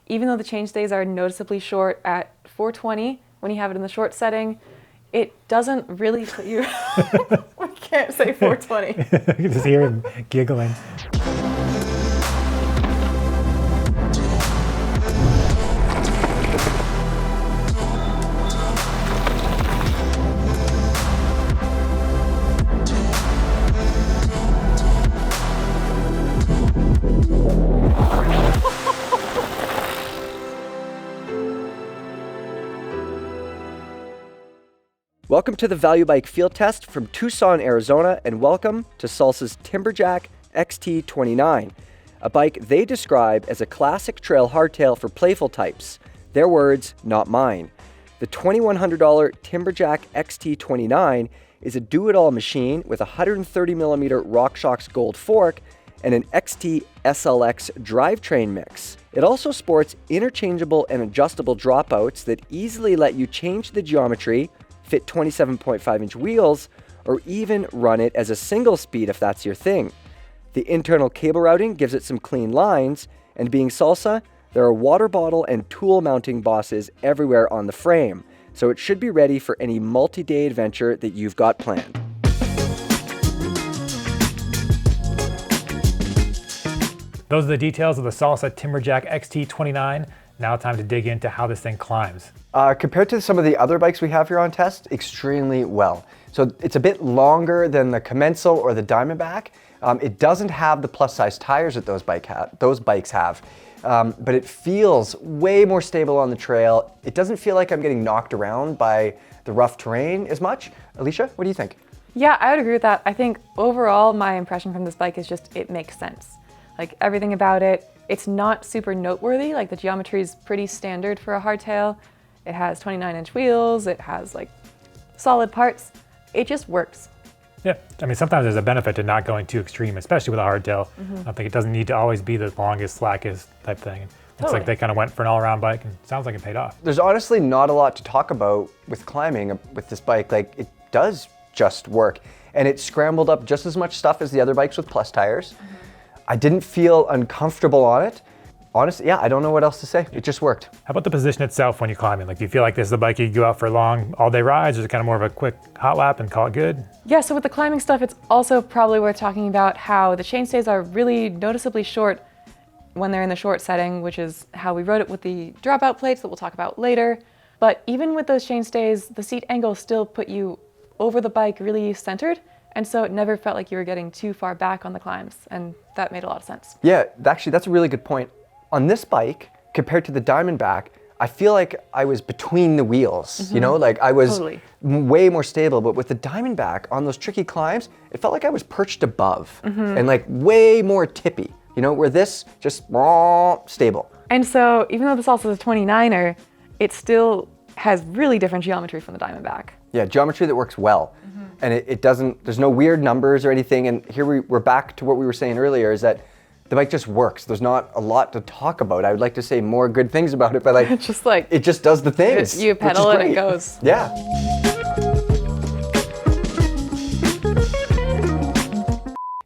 even though the chainstays are noticeably short at 420, when you have it in the short setting, it doesn't really put you... I can't say 420. You can just hear him giggling. Welcome to the Value Bike Field Test from Tucson, Arizona, and welcome to Salsa's Timberjack XT 29, a bike they describe as a classic trail hardtail for playful types. Their words, not mine. The $2,100 Timberjack XT 29 is a do-it-all machine with a 130mm RockShox Gold fork and an XT SLX drivetrain mix. It also sports interchangeable and adjustable dropouts that easily let you change the geometry, fit 27.5-inch wheels, or even run it as a single speed if that's your thing. The internal cable routing gives it some clean lines, and being Salsa, there are water bottle and tool mounting bosses everywhere on the frame, so it should be ready for any multi-day adventure that you've got planned. Those are the details of the Salsa Timberjack XT 29. Now time to dig into how this thing climbs. Compared to some of the other bikes we have here on test, extremely well. So it's a bit longer than the Commensal or the Diamondback. It doesn't have the plus size tires that those bikes have, but it feels way more stable on the trail. It doesn't feel like I'm getting knocked around by the rough terrain as much. Alicia, what do you think? Yeah, I would agree with that. I think overall my impression from this bike is just it makes sense. Like everything about it, it's not super noteworthy. Like the geometry is pretty standard for a hardtail. It has 29-inch wheels, it has like solid parts. It just works. Yeah, I mean, sometimes there's a benefit to not going too extreme, especially with a hardtail. I think it doesn't need to always be the longest, slackest type thing. It looks like they kind of went for an all-around bike, and it sounds like it paid off. There's honestly not a lot to talk about with climbing with this bike. Like, it does just work. And it scrambled up just as much stuff as the other bikes with plus tires. I didn't feel uncomfortable on it. Honestly, yeah, I don't know what else to say. It just worked. How about the position itself when you're climbing? Like, do you feel like this is a bike you go out for long, all-day rides, or is it kind of more of a quick hot lap and call it good? Yeah, so with the climbing stuff, it's also probably worth talking about how the chainstays are really noticeably short when they're in the short setting, which is how we rode it with the dropout plates that we'll talk about later. But even with those chainstays, the seat angle still put you over the bike really centered. And so it never felt like you were getting too far back on the climbs, and that made a lot of sense. Yeah, actually, that's a really good point. On this bike, compared to the Diamondback, I feel like I was between the wheels, you know? Like I was way more stable, but with the Diamondback, on those tricky climbs, it felt like I was perched above and like way more tippy, you know, where this just stable. And so even though this also is a 29er, it still has really different geometry from the Diamondback. Yeah, geometry that works well. And it doesn't, there's no weird numbers or anything. And here we're back to what we were saying earlier, is that the bike just works. There's not a lot to talk about. I would like to say more good things about it, but like, It's just like, it just does the things. You pedal and it goes. Yeah.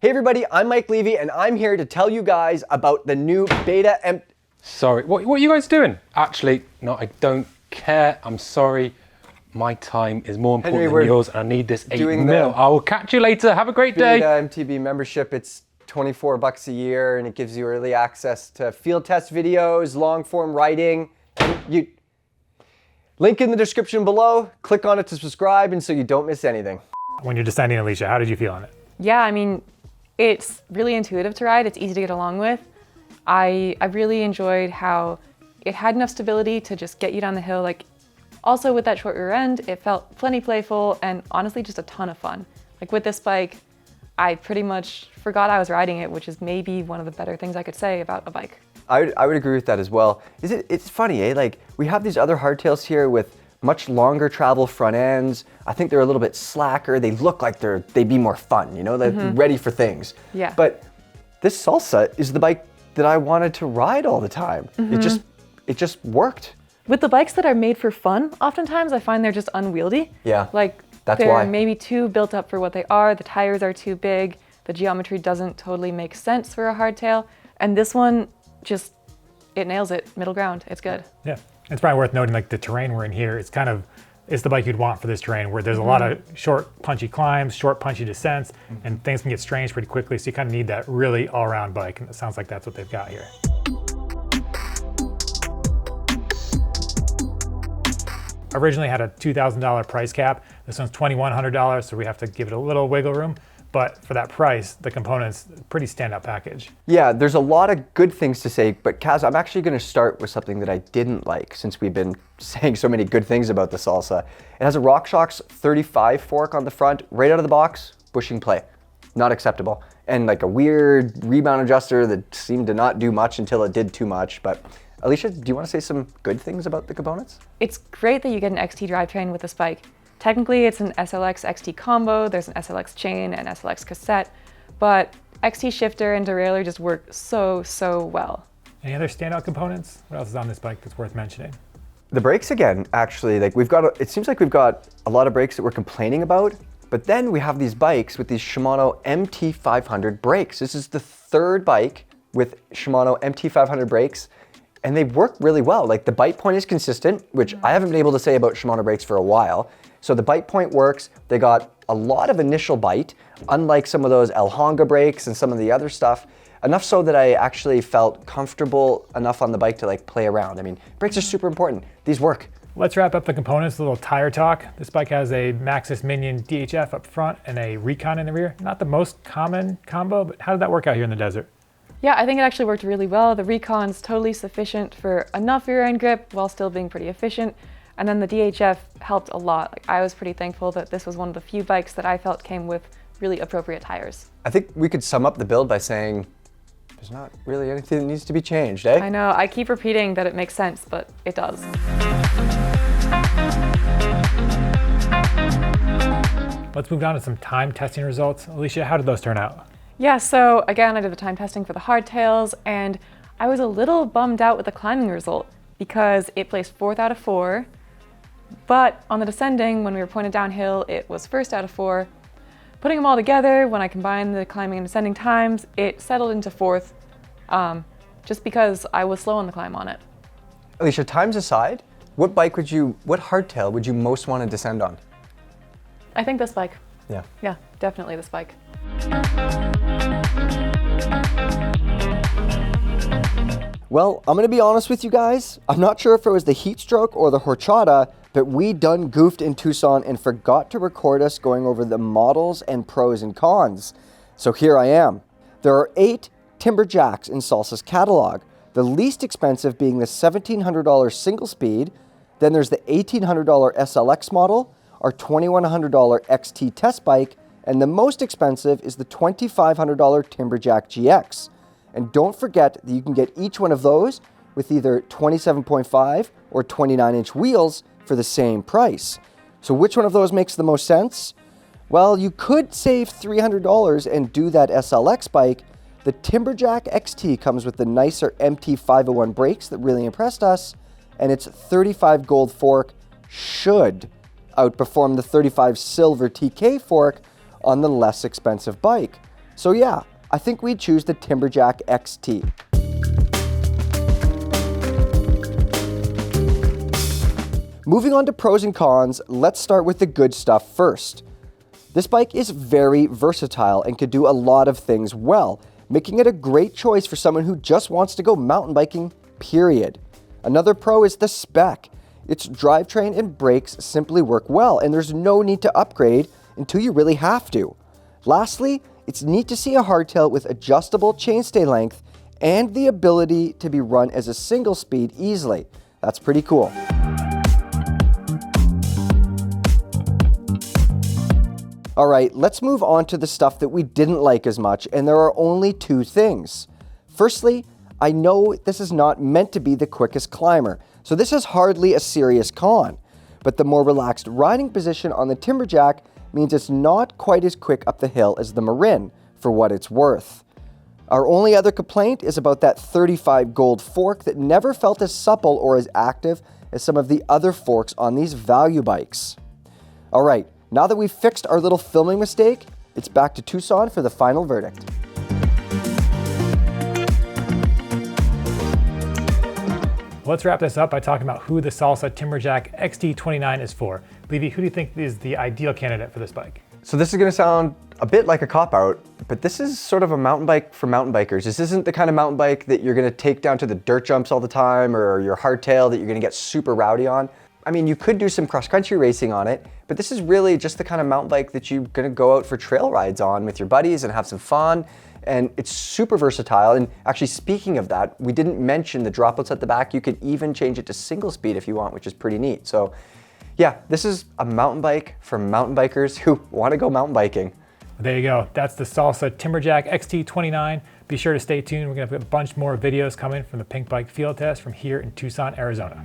Hey everybody, I'm Mike Levy, and I'm here to tell you guys about the new Beta M... Sorry, what are you guys doing? Actually, no, I don't care. I'm sorry. My time is more important than yours, and I need this 8 mil. I will catch you later. Have a great day. Beta MTB membership, it's $24 a year, and it gives you early access to field test videos, long form writing. Link in the description below. Click on it to subscribe, and so you don't miss anything. When you're descending, Alicia, how did you feel on it? Yeah, I mean, it's really intuitive to ride. It's easy to get along with. I really enjoyed how it had enough stability to just get you down the hill. Like, also with that short rear end, it felt plenty playful and honestly just a ton of fun. Like with this bike, I pretty much forgot I was riding it, which is maybe one of the better things I could say about a bike. I would agree with that as well. It's funny, eh? Like, we have these other hardtails here with much longer travel front ends. I think they're a little bit slacker. They look like they'd be more fun, you know? They're ready for things. Yeah. But this Salsa is the bike that I wanted to ride all the time. It just worked. With the bikes that are made for fun, oftentimes I find they're just unwieldy. Yeah, like they're maybe too built up for what they are. The tires are too big. The geometry doesn't totally make sense for a hardtail. And this one just it nails it, middle ground, it's good. Yeah, it's probably worth noting like the terrain we're in here, it's the bike you'd want for this terrain where there's a lot of short punchy climbs, short punchy descents, and things can get strange pretty quickly, so you kind of need that really all-around bike, and it sounds like that's what they've got here. Originally had a $2,000 price cap. This one's $2,100, so we have to give it a little wiggle room. But for that price, the components, pretty standout package. Yeah, there's a lot of good things to say, but Kaz, I'm actually going to start with something that I didn't like, since we've been saying so many good things about the Salsa. It has a RockShox 35 fork on the front, right out of the box, bushing play. Not acceptable. And like a weird rebound adjuster that seemed to not do much until it did too much. But Alicia, do you want to say some good things about the components? It's great that you get an XT drivetrain with this bike. Technically, it's an SLX XT combo, there's an SLX chain and SLX cassette, but XT shifter and derailleur just work so well. Any other standout components? What else is on this bike that's worth mentioning? The brakes again, actually, like it seems like we've got a lot of brakes that we're complaining about, but then we have these bikes with these Shimano MT500 brakes. This is the third bike with Shimano MT500 brakes, and they work really well. Like the bite point is consistent, which I haven't been able to say about Shimano brakes for a while. So the bite point works. They got a lot of initial bite, unlike some of those El Honga brakes and some of the other stuff. Enough so that I actually felt comfortable enough on the bike to like play around. I mean, brakes are super important. These work. Let's wrap up the components, a little tire talk. This bike has a Maxxis Minion DHF up front and a Recon in the rear. Not the most common combo, but how did that work out here in the desert? Yeah, I think it actually worked really well. The Recon's totally sufficient for enough rear end grip while still being pretty efficient. And then the DHF helped a lot. Like, I was pretty thankful that this was one of the few bikes that I felt came with really appropriate tires. I think we could sum up the build by saying there's not really anything that needs to be changed, eh? I know, I keep repeating that it makes sense, but it does. Let's move on to some time testing results. Alicia, how did those turn out? Yeah, so again, I did the time testing for the hardtails, and I was a little bummed out with the climbing result because it placed 4th out of 4, but on the descending, when we were pointed downhill, it was 1st out of 4. Putting them all together, when I combined the climbing and descending times, it settled into 4th, just because I was slow on the climb on it. Alicia, times aside, what hardtail would you most want to descend on? I think this bike. Yeah. Yeah, definitely this bike. Well, I'm gonna be honest with you guys. I'm not sure if it was the heat stroke or the horchata, but we done goofed in Tucson and forgot to record us going over the models and pros and cons. So here I am. There are 8 Timberjacks in Salsa's catalog, the least expensive being the $1,700 single speed. Then there's the $1,800 SLX model, our $2,100 XT test bike, and the most expensive is the $2,500 Timberjack GX. And don't forget that you can get each one of those with either 27.5 or 29-inch wheels for the same price. So which one of those makes the most sense? Well, you could save $300 and do that SLX bike. The Timberjack XT comes with the nicer MT501 brakes that really impressed us, and its 35 gold fork should outperform the 35 silver TK fork on the less expensive bike. So yeah, I think we'd choose the Timberjack XT. Moving on to pros and cons, let's start with the good stuff first. This bike is very versatile and could do a lot of things well, making it a great choice for someone who just wants to go mountain biking, period. Another pro is the spec. Its drivetrain and brakes simply work well, and there's no need to upgrade until you really have to. Lastly, it's neat to see a hardtail with adjustable chainstay length and the ability to be run as a single speed easily. That's pretty cool. All right, let's move on to the stuff that we didn't like as much, and there are only 2 things. Firstly, I know this is not meant to be the quickest climber, so this is hardly a serious con, but the more relaxed riding position on the Timberjack means it's not quite as quick up the hill as the Marin, for what it's worth. Our only other complaint is about that 35 gold fork that never felt as supple or as active as some of the other forks on these value bikes. All right, now that we've fixed our little filming mistake, it's back to Tucson for the final verdict. Let's wrap this up by talking about who the Salsa Timberjack XT29 is for. Levy, who do you think is the ideal candidate for this bike? So this is gonna sound a bit like a cop-out, but this is sort of a mountain bike for mountain bikers. This isn't the kind of mountain bike that you're gonna take down to the dirt jumps all the time, or your hardtail that you're gonna get super rowdy on. I mean, you could do some cross-country racing on it, but this is really just the kind of mountain bike that you're gonna go out for trail rides on with your buddies and have some fun. And it's super versatile. And actually, speaking of that, we didn't mention the dropouts at the back. You could even change it to single speed if you want, which is pretty neat. So yeah, this is a mountain bike for mountain bikers who want to go mountain biking. There you go. That's the Salsa Timberjack XT29. Be sure to stay tuned. We're going to have a bunch more videos coming from the Pinkbike field test from here in Tucson, Arizona.